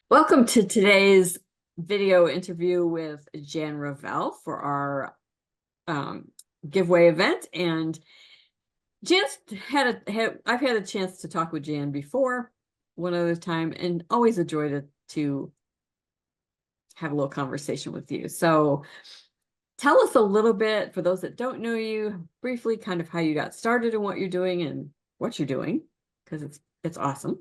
Welcome to today's video interview with Jan Revell for our giveaway event. And Jan's I've had a chance to talk with Jan before one other time, and always enjoyed to have a little conversation with you. So tell us a little bit, for those that don't know you, briefly kind of how you got started and what you're doing and what you're doing, because it's awesome.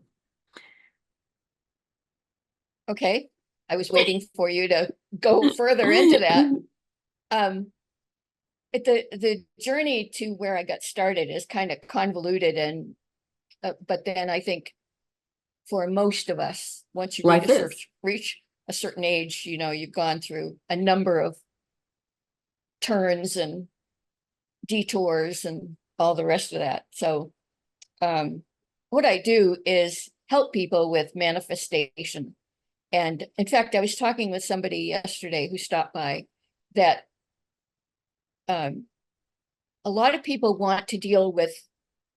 Okay, I was waiting for you to go further into that. The journey to where I got started is kind of convoluted, and but then I think for most of us, once you reach a certain age, you've gone through a number of turns and detours and all the rest of that. So what I do is help people with manifestation. And in fact, I was talking with somebody yesterday who stopped by that a lot of people want to deal with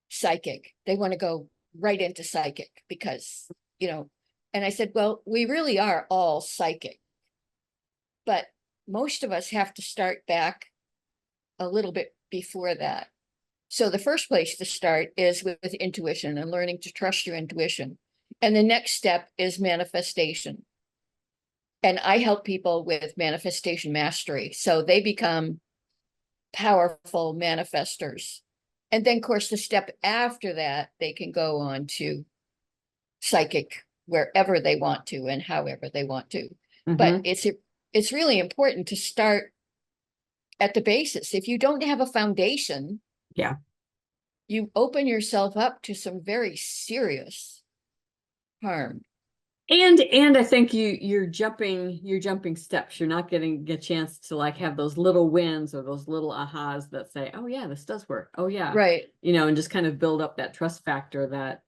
psychic. They want to go right into psychic because, and I said, well, we really are all psychic, but most of us have to start back a little bit before that. So the first place to start is with intuition and learning to trust your intuition. And the next step is manifestation. And I help people with manifestation mastery. So they become powerful manifestors. And then, of course, the step after that, they can go on to psychic wherever they want to and however they want to. Mm-hmm. But it's really important to start at the basis. If you don't have a foundation, you open yourself up to some very serious harm. And I think you're jumping steps. You're not getting a chance to like have those little wins or those little ahas that say, oh yeah, this does work. Oh yeah. Right. And just kind of build up that trust factor that,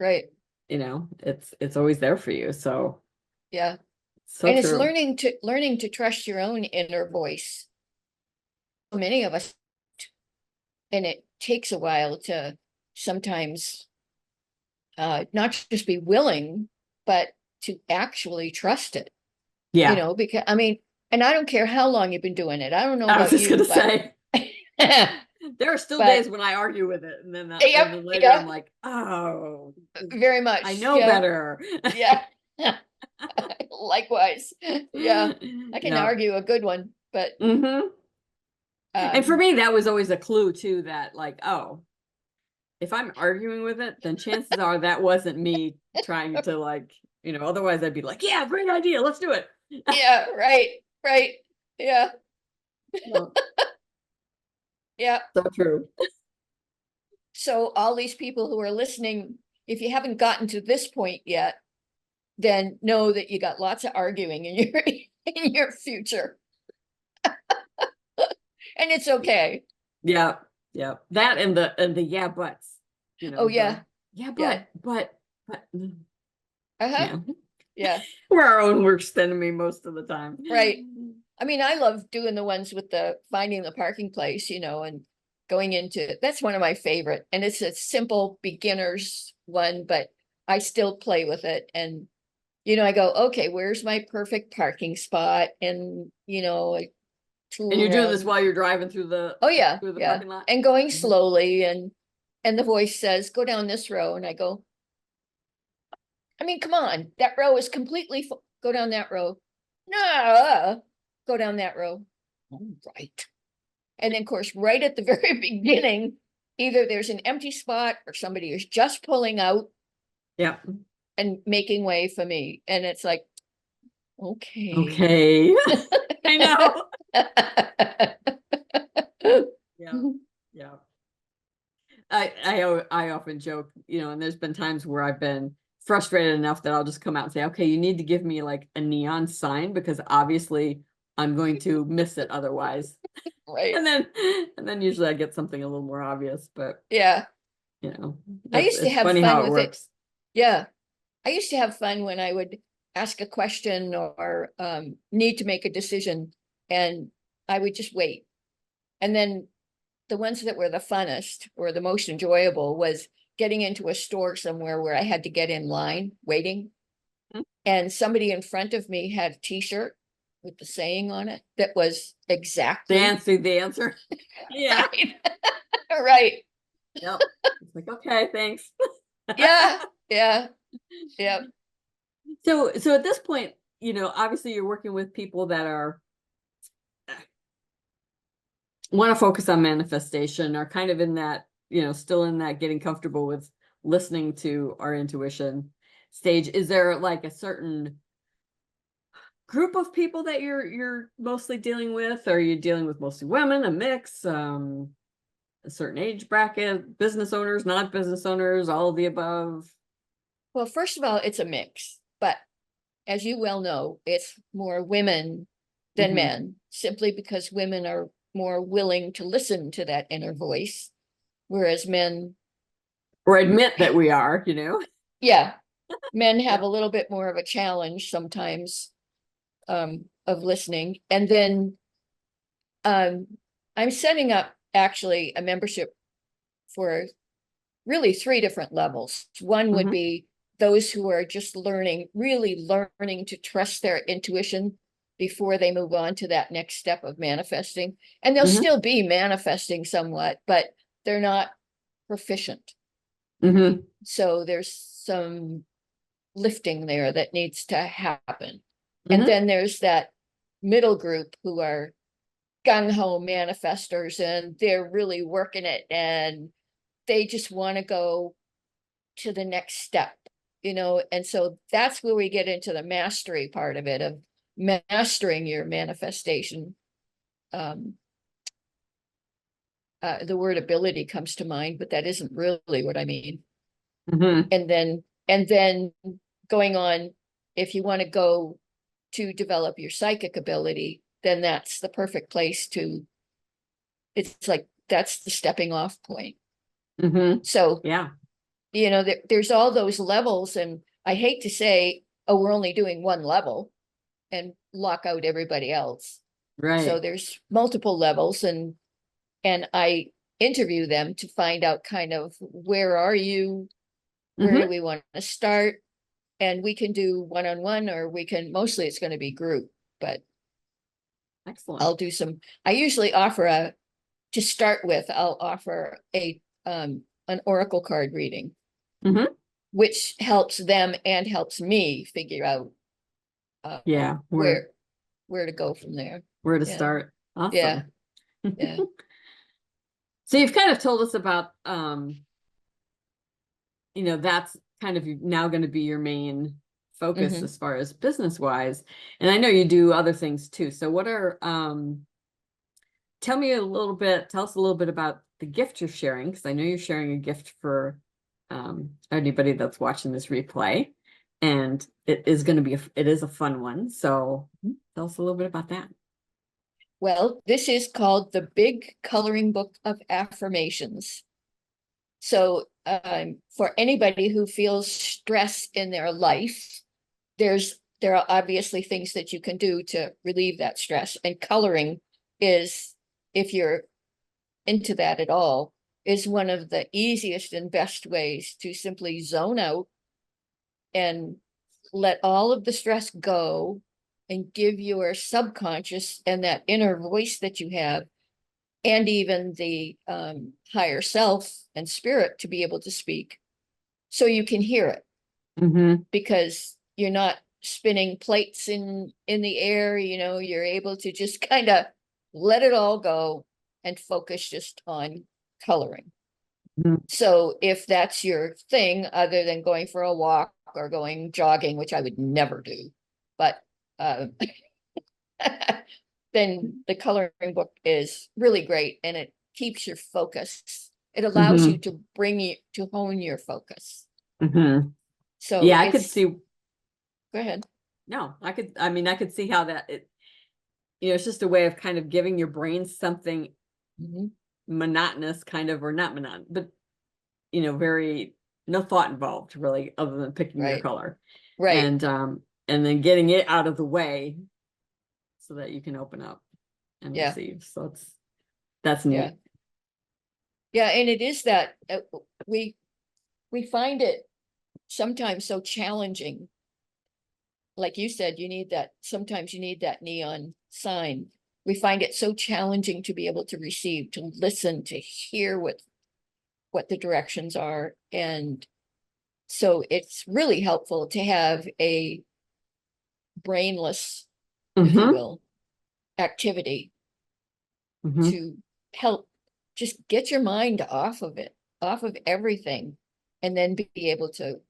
right. It's always there for you. So yeah. So and true. It's learning to trust your own inner voice. Many of us, and it takes a while to sometimes not just be willing, but to actually trust it. Yeah. Because and I don't care how long you've been doing it. I don't know I was about just gonna say. There are still days when I argue with it, and then and then later I'm like, oh, very much. I know better. Yeah. Likewise. Yeah. I can argue a good one, but and for me, that was always a clue too, that like, oh, if I'm arguing with it, then chances are that wasn't me trying to like, otherwise I'd be like, yeah, great idea, let's do it. Yeah, right. Yeah. Well, yeah. So true. So all these people who are listening, if you haven't gotten to this point yet, then know that you got lots of arguing in your future. And it's okay. Yeah. That and the yeah buts. Oh yeah. But yeah. We're our own worst enemy most of the time. Right. I love doing the ones with the finding the parking place, and going into it. That's one of my favorite. And it's a simple beginner's one, but I still play with it. And, I go, okay, where's my perfect parking spot? And, and you're doing this while you're driving through the parking lot? And going slowly, and the voice says, go down this row. And I go, come on, that row is completely full. Go down that row. No, go down that row. All right. And then, of course, right at the very beginning, either there's an empty spot or somebody is just pulling out. Yeah. And making way for me. And it's like, okay. Okay. I know. Yeah. I often joke, and there's been times where I've been frustrated enough that I'll just come out and say, okay, you need to give me like a neon sign because obviously I'm going to miss it otherwise. Right. And then usually I get something a little more obvious, but yeah. I used to have funny fun how it with works. it. Yeah. I used to have fun when I would ask a question or need to make a decision, and I would just wait. And then the ones that were the funnest or the most enjoyable was getting into a store somewhere where I had to get in line waiting. And somebody in front of me had a t-shirt with the saying on it that was exactly The answer. Yeah. right. Right. Yep. It's like, okay, thanks. Yeah. Yeah. Yeah. So at this point, obviously you're working with people that are want to focus on manifestation, are kind of in that, still in that getting comfortable with listening to our intuition stage. Is there like a certain group of people that you're mostly dealing with? Or are you dealing with mostly women, a mix, a certain age bracket, business owners, not business owners, all of the above? Well, first of all, it's a mix, but as you well know, it's more women than men, simply because women are more willing to listen to that inner voice, whereas men, Or admit that we are, yeah, men have a little bit more of a challenge sometimes of listening. And then I'm setting up actually a membership for really 3 different levels. One would be those who are just really learning to trust their intuition before they move on to that next step of manifesting. And they'll still be manifesting somewhat, but they're not proficient. So there's some lifting there that needs to happen. And then there's that middle group who are gung-ho manifestors, and they're really working it, and they just want to go to the next step, and so that's where we get into the mastery part of it, of mastering your manifestation. The word ability comes to mind, but that isn't really what I mean. And then going on, if you want to go to develop your psychic ability, then that's the perfect place it's like that's the stepping off point. So yeah, there's all those levels, and I hate to say, oh, we're only doing one level and lock out everybody else. right. So there's multiple levels, and I interview them to find out kind of where are you, where do we want to start, and we can do one-on-one, or mostly it's going to be group, but excellent. I usually offer to start with, I'll offer an oracle card reading, which helps them and helps me figure out yeah, where to go from there, where to start. Awesome. Yeah. So you've kind of told us about that's kind of now going to be your main focus as far as business wise, and I know you do other things too. So what are tell us a little bit about the gift you're sharing, because I know you're sharing a gift for anybody that's watching this replay, and it is a fun one. So tell us a little bit about that. Well, this is called the Big Coloring Book of Affirmations. So for anybody who feels stress in their life, there are obviously things that you can do to relieve that stress. And coloring is, if you're into that at all, is one of the easiest and best ways to simply zone out and let all of the stress go, and give your subconscious and that inner voice that you have, and even the higher self and spirit, to be able to speak so you can hear it, because you're not spinning plates in the air. You're able to just kind of let it all go and focus just on coloring. So if that's your thing, other than going for a walk or going jogging, which I would never do, but then the coloring book is really great, and it keeps your focus. It allows you to hone your focus. So yeah, I could see. Go ahead. No, I could see how that it's just a way of kind of giving your brain something monotonous, kind of, or not monotonous, but very no thought involved really, other than picking your color, and then getting it out of the way so that you can open up and receive. So that's neat. Yeah, and it is that we find it sometimes so challenging like you said, sometimes you need that neon sign. We find it so challenging to be able to receive, to listen, to hear what the directions are. And so it's really helpful to have a brainless, if you will, activity to help just get your mind off of it, off of everything, and then be able to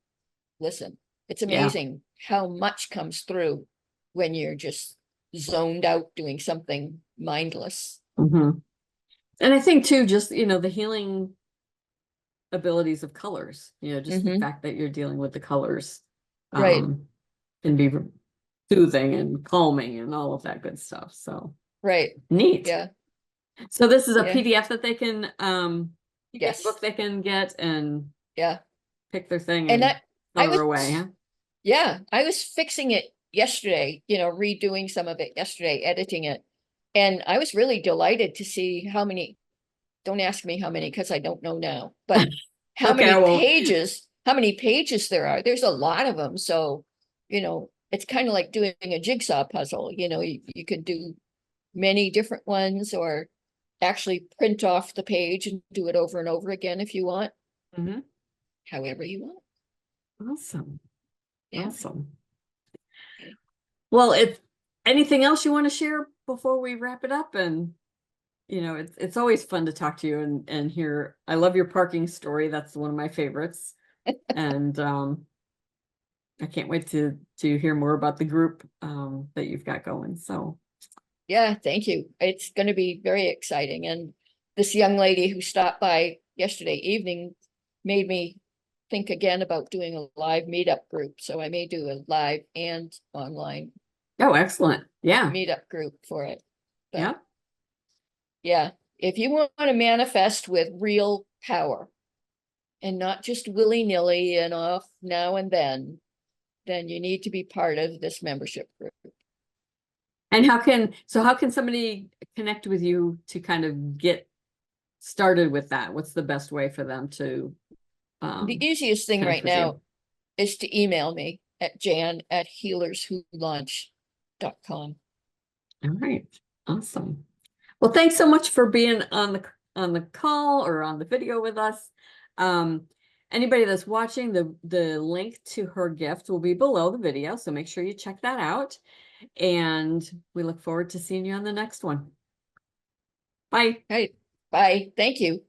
listen. It's amazing how much comes through when you're just zoned out doing something mindless. And I think too, just, the healing abilities of colors, just the fact that you're dealing with the colors, Right. can be soothing and calming and all of that good stuff. So Right. neat. Yeah. So this is a Yeah. PDF that they can, Yes. book they can get and Yeah. pick their thing And and I color away, huh? Yeah, I was fixing it yesterday, redoing some of it yesterday, editing it. And I was really delighted to see don't ask me how many, because I don't know now, but how Okay, I many won't. pages there are. There's a lot of them. So, it's kind of like doing a jigsaw puzzle. You can do many different ones, or actually print off the page and do it over and over again if you want, however you want. Awesome. Yeah. Awesome. Well, if anything else you want to share before we wrap it up, and it's always fun to talk to you and hear. I love your parking story. That's one of my favorites. And I can't wait to hear more about the group that you've got going. So Yeah, thank you. It's going to be very exciting. And this young lady who stopped by yesterday evening made me think again about doing a live meetup group. So I may do a live and online excellent. Yeah. meetup group for it. But Yeah. yeah, if you want to manifest with real power and not just willy-nilly and off now and then you need to be part of this membership group. And how can somebody connect with you to kind of get started with that? What's the best way for them to The easiest thing connect right with you? now is to email me at jan@healerswholaunch.com. All right. Awesome. Well, thanks so much for being on the call or on the video with us. Anybody that's watching, the link to her gift will be below the video, so make sure you check that out. And we look forward to seeing you on the next one. Bye. Right. Bye. Thank you.